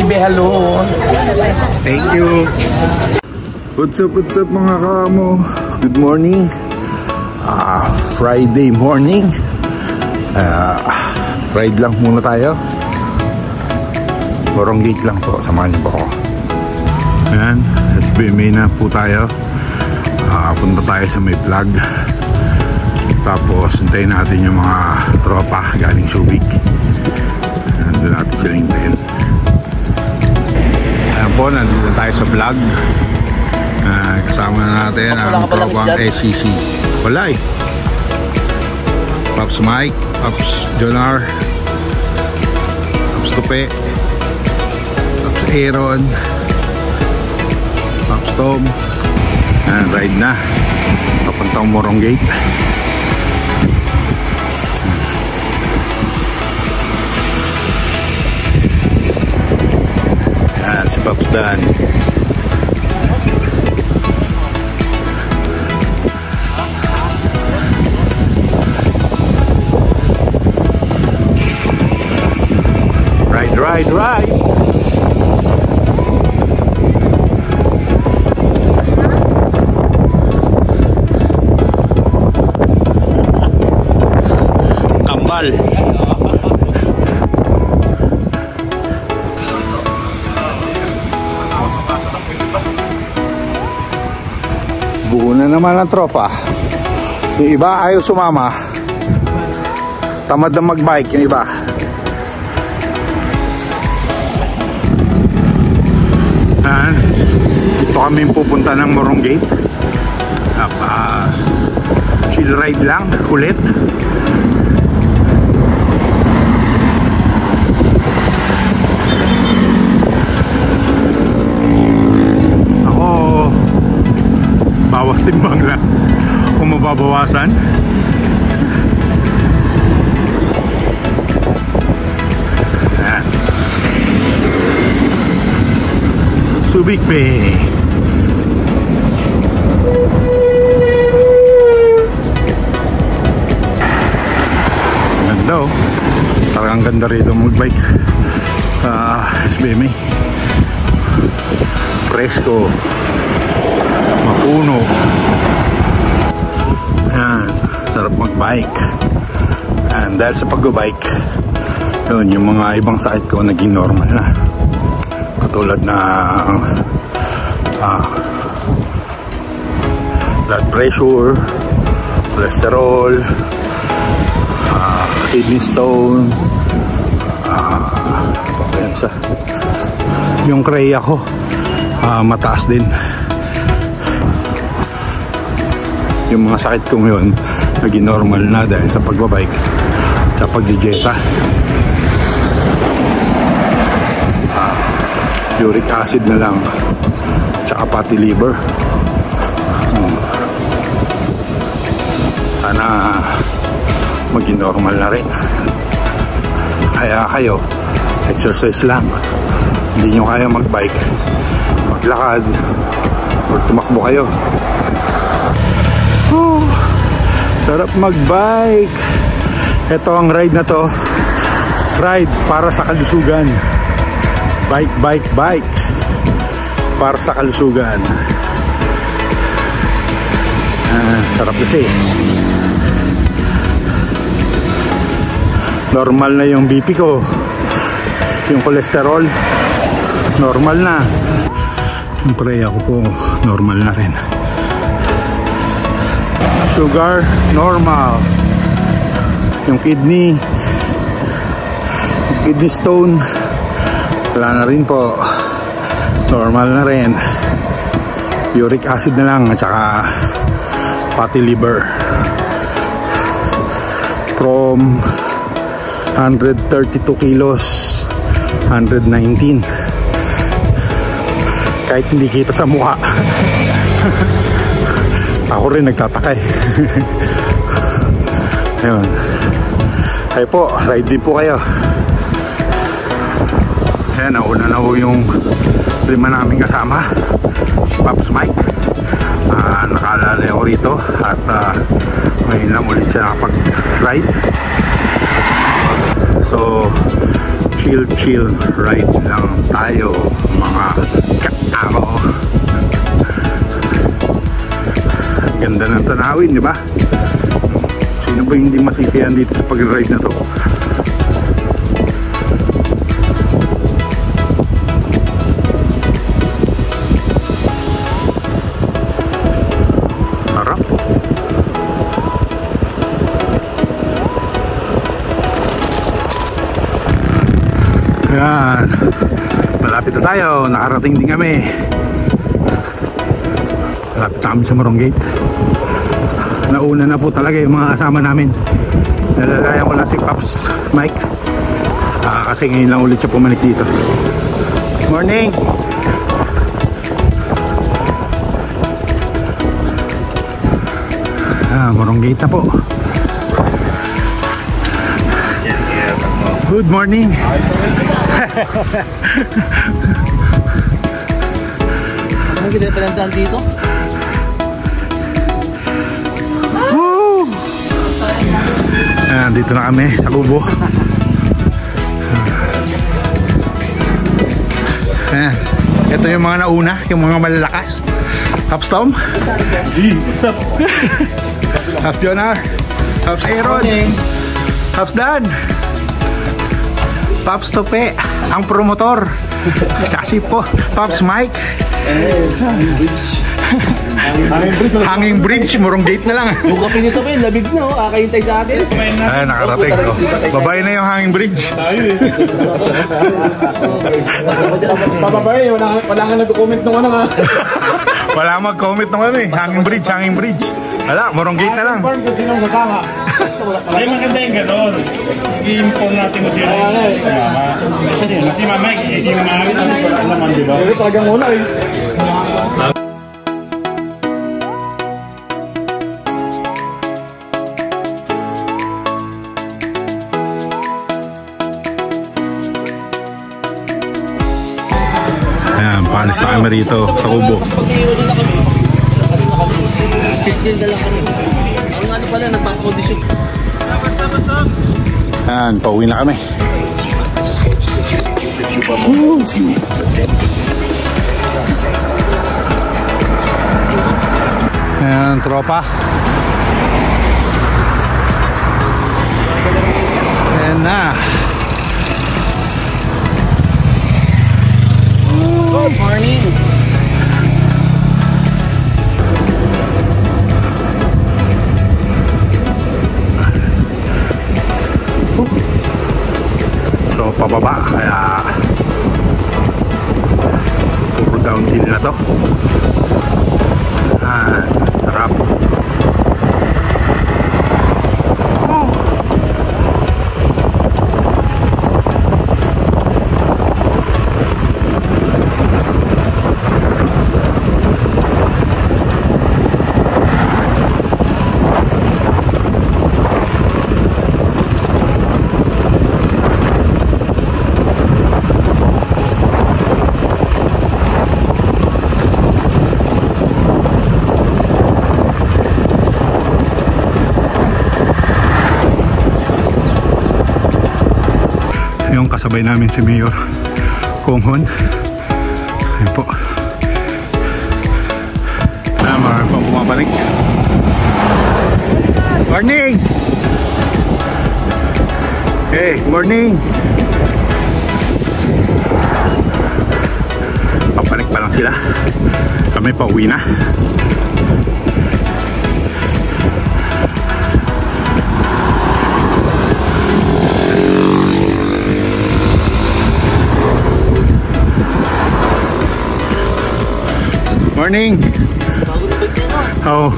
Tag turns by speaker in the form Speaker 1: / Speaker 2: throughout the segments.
Speaker 1: baby, hello.
Speaker 2: Thank you. What's up mga kamo? Good morning. Friday morning. Ride lang muna tayo. Morong gate lang po. Samahan niyo po ako. Ayan, SBMA na po tayo. Punta tayo sa may plug. Tapos hintayin natin yung mga tropa galing Subic. Doon natin sila hintayin. Ayan po, nandito tayo sa vlog. Kasama na natin ang tropang SCC. Wala eh. Pops Mike, Pops Jonar, Pops Tupe, Pops Aaron, Pops Tom. Ayan, ride na papuntang Morong Gate. Ayan, si Pops Dan. Ride. Kambal. Buo na naman ang tropa. Yung iba ayaw sumama. Tamad na magbike yung iba. Dito kami pupunta ng Morong Gate. Chill ride lang ulit. Ako bawas timbang lang kung mababawasan. Subic Bay. Ganda oh. Talagang ganda rito magbike sa SBMA. Presko, mapuno. Ayan, sarap magbike. And dahil sa pag-bike, yun, yung mga ibang sakit ko naging normal na. Katulad na blood pressure, cholesterol, kidney stone, yung kreya ko mataas din. Yung mga sakit ko ngayon naging normal na dahil sa pagbabike, sa pagdidieta. Uric acid na lang, tsaka fatty liver. Sana maging normal na rin. Kaya kayo, exercise lang. Hindi nyo kaya magbike, maglakad or tumakbo kayo. Sarap magbike. Ito ang ride na to, ride para sa kalusugan. Bike para sa kalusugan. Sarap kasi. Normal na yung BP ko, yung cholesterol normal na, yung kreya ko po normal na rin, sugar normal, yung kidney stone wala na rin po, normal na rin. Uric acid na lang at saka fatty liver. From 132 kilos 119. Kahit hindi kita sa mukha. Ako rin nagtataka eh. Ayun. Kayo po, ride din po kayo. Ayan, nauna na po yung lima namin kasama, si Pops Mike. Nakaalala ko rito at ngayon lang ulit siya nakapag-ride. So chill ride lang tayo mga katao. Ganda ng tanawin, di ba? Sino ba hindi masisiyahan dito sa pag-ride na to? Harap. Ayan, malapit na tayo, nakarating din kami. Malapit na kami sa Morong Gate. Nauna na po talaga yung mga kasama namin. Nalalayan ko lang si Pops Mike, kasi ngayon lang ulit siya pumalik dito. Morning! Morong Gate na po. Good morning!
Speaker 1: Ano kita pinagdaan dito?
Speaker 2: Woo! Ayan, dito na kami sa Kubo. Ayan, ito yung mga nauna, yung mga malalakas. Pops Tom?
Speaker 1: What's up?
Speaker 2: Pops Jonar? Pops Aaron? Pops Dan? Pops Tope, ang promotor. Kasi po, Pops Mike. Hanging Bridge, Morong Gate na lang.
Speaker 1: Yung kape nito pa, labig na, kakahintay sa atin.
Speaker 2: Ay, nakarating ko. Babae na yung Hanging Bridge.
Speaker 1: Babae, wala nga nag-comment nung ano nga.
Speaker 2: Wala mag-comment nung ano eh. Hanging Bridge, Hanging Bridge. Wala, Morong Gate na lang.
Speaker 3: Ay, maganda yung gano'n. I-inform natin mo sila sa mama. Si mama, si mama naman, di ba?
Speaker 1: Pero talagang muna eh.
Speaker 2: Ayan, paalis na kami rito sa Kubo.
Speaker 1: Pag-iulo na kami, 15 na lang kami. Ang ano pala, nagpapakondisyon.
Speaker 2: Ayan, pauwi na kami. Ayan, tropa. Ayan na.
Speaker 1: Good morning.
Speaker 2: So, pababa. Kaya puro downhill na to. Sarap. Yung kasabay namin si Mayor Konghon. Ayun po. Marami pang bumabalik. Morning! Hey, morning! Papalik pa lang sila. Kami pa uwi na. Morning! Oh.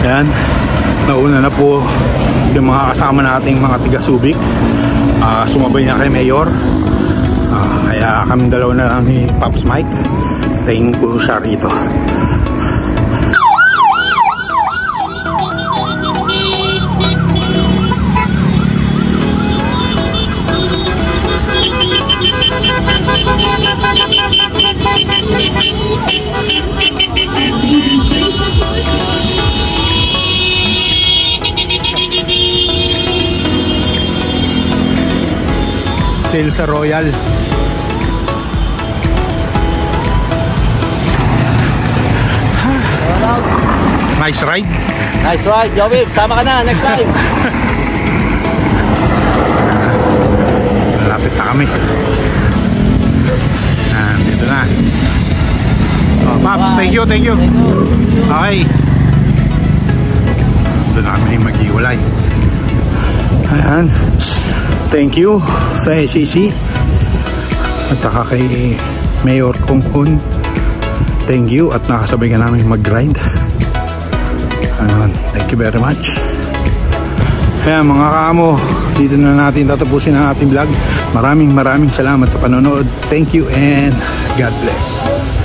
Speaker 2: Yan, nauna na po yung mga kasama nating mga tiga-Subic. Sumabay na kay Mayor. Kaya kami dalawa na lang ni Pops Mike. Tingin ko siya rito. sa Royal. Nice ride.
Speaker 1: Nice ride, Joey. Sama ka na next time.
Speaker 2: Malapit na kami. Dito na. Oh, Paps, thank you. Okay. Doon na kami mag-iwalay. Ayan. Thank you sa SCC at saka kay Mayor Kongkun. Thank you at nakasabay ka namin mag-grind. Thank you very much. Kaya mga kaamo, dito na natin tatapusin ang ating vlog. Maraming salamat sa panonood. Thank you and God bless.